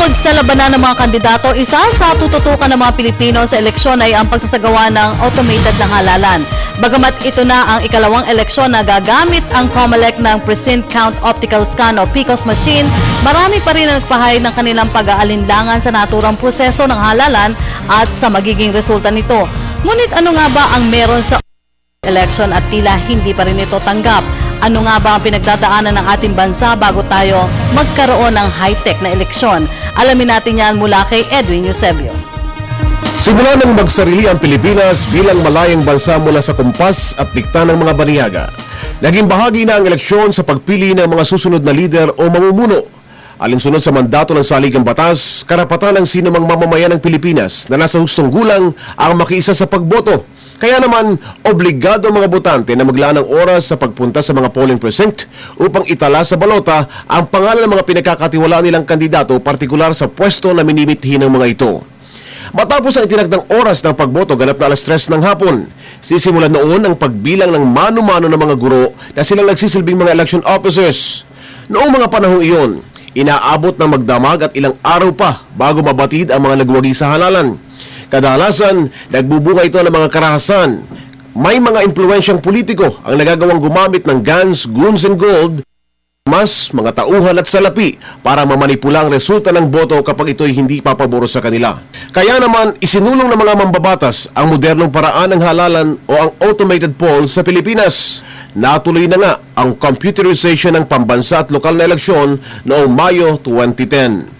Bukod sa labanan ng mga kandidato, isa sa tututukan ng mga Pilipino sa eleksyon ay ang pagsasagawa ng automated na halalan. Bagamat ito na ang ikalawang eleksyon na gagamit ang COMELEC ng Precinct Count Optical Scan o PCOS machine, marami pa rin ang nagpahayag ng kanilang pag-aalinlangan sa naturang proseso ng halalan at sa magiging resulta nito. Ngunit ano nga ba ang meron sa election at tila hindi pa rin ito tanggap? Ano nga ba ang pinagdadaanan ng ating bansa bago tayo magkaroon ng high-tech na eleksyon? Alamin natin yan mula kay Edwin Eusebio. Simula nang magsarili ang Pilipinas bilang malayang bansa mula sa kumpas at dikta ng mga baniyaga, naging bahagi na ang eleksyon sa pagpili ng mga susunod na lider o mamumuno. Alinsunod sa mandato ng saligang batas, karapatan ng sinumang mamamayan ng Pilipinas na nasa hustong gulang ang makiisa sa pagboto. Kaya naman, obligado ang mga botante na maglaan ng oras sa pagpunta sa mga polling precinct upang itala sa balota ang pangalan ng mga pinagkakatiwalaan nilang kandidato, partikular sa pwesto na minimithin ng mga ito. Matapos ang itinakdang oras ng pagboto ganap na alas 3 ng hapon, sisimulan noon ang pagbilang ng mano-mano ng mga guro na silang nagsisilbing mga election officers. Noong mga panahong iyon, inaabot ng magdamag at ilang araw pa bago mabatid ang mga nagwagi sa halalan. Kadalasan, nagbubunga ito ng mga karahasan. May mga impluwensyang politiko ang nagagawang gumamit ng guns, goons and gold, mga tauhan at salapi para mamanipula ang resulta ng boto kapag ito'y hindi papaboro sa kanila. Kaya naman, isinulong ng mga mambabatas ang modernong paraan ng halalan o ang automated polls sa Pilipinas. Natuloy na nga ang computerization ng pambansa at lokal na eleksyon noong Mayo 2010.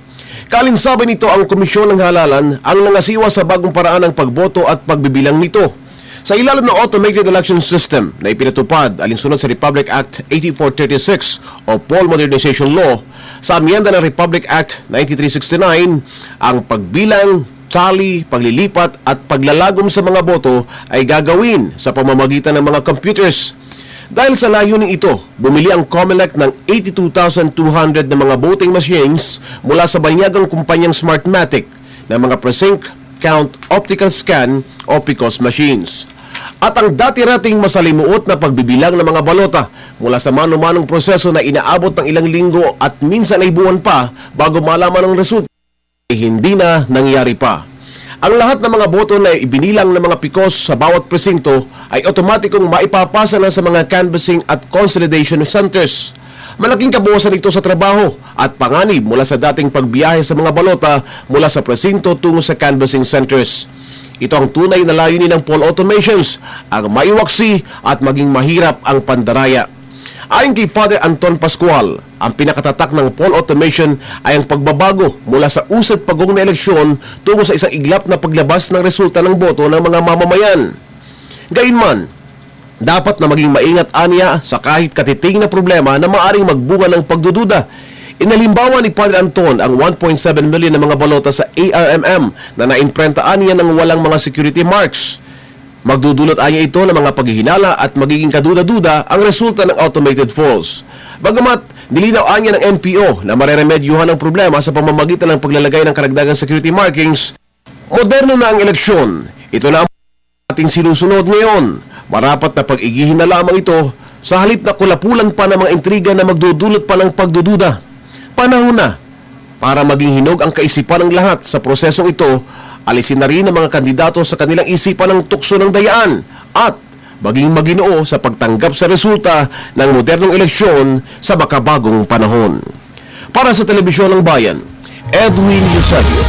Kalinsabay nito ang Komisyon ng Halalan ang nangasiwa sa bagong paraan ng pagboto at pagbibilang nito. Sa ilalim ng Automated Election System na ipinatupad alinsunod sa Republic Act 8436 o Poll Modernization Law, sa amyenda ng Republic Act 9369, ang pagbilang, tally, paglilipat at paglalagom sa mga boto ay gagawin sa pamamagitan ng mga computers. Dahil sa layuning ito, bumili ang COMELEC ng 82,200 na mga voting machines mula sa banyagang kumpanyang Smartmatic na mga Precinct Count Optical Scan o PCOS machines. At ang dati-rating masalimuot na pagbibilang ng mga balota mula sa mano-manong proseso na inaabot ng ilang linggo at minsan ay buwan pa bago malaman ang resulta ay hindi na nangyari pa. Ang lahat ng mga boto na ibinilang ng mga PCOS sa bawat presinto ay otomatikong maipapasa na sa mga canvassing at consolidation centers. Malaking kabuwasan ito sa trabaho at panganib mula sa dating pagbiyahe sa mga balota mula sa presinto tungo sa canvassing centers. Ito ang tunay na layunin ng poll automations, ang maiwaksi at maging mahirap ang pandaraya. Ayon kay Father Anton Pascual, ang pinakatatak ng poll automation ay ang pagbabago mula sa usad pagong na eleksyon tungo sa isang iglap na paglabas ng resulta ng boto ng mga mamamayan. Gayunman, dapat na maging maingat aniya sa kahit katiting na problema na maaring magbunga ng pagdududa. Inalimbawa ni Padre Anton ang 1.7 million na mga balota sa ARMM na naimprenta niya ng walang mga security marks. Magdudulot anya ito ng mga paghihinala at magiging kaduda-duda ang resulta ng automated polls. Bagamat nilinaw anya ng NPO na mareremedyohan ang problema sa pamamagitan ng paglalagay ng karagdagang security markings, moderno na ang eleksyon. Ito na ang ating sinusunod ngayon. Marapat na pag-igihin na lamang ito sa halip na kulapulan pa ng mga intriga na magdudulot pa ng pagdududa. Panahon na para maging hinog ang kaisipan ng lahat sa prosesong ito. Alisin na rin ang mga kandidato sa kanilang isipan ng tukso ng dayaan at maging maginoo sa pagtanggap sa resulta ng modernong eleksyon sa makabagong panahon. Para sa Telebisyon ng Bayan, Edwin Eusebio.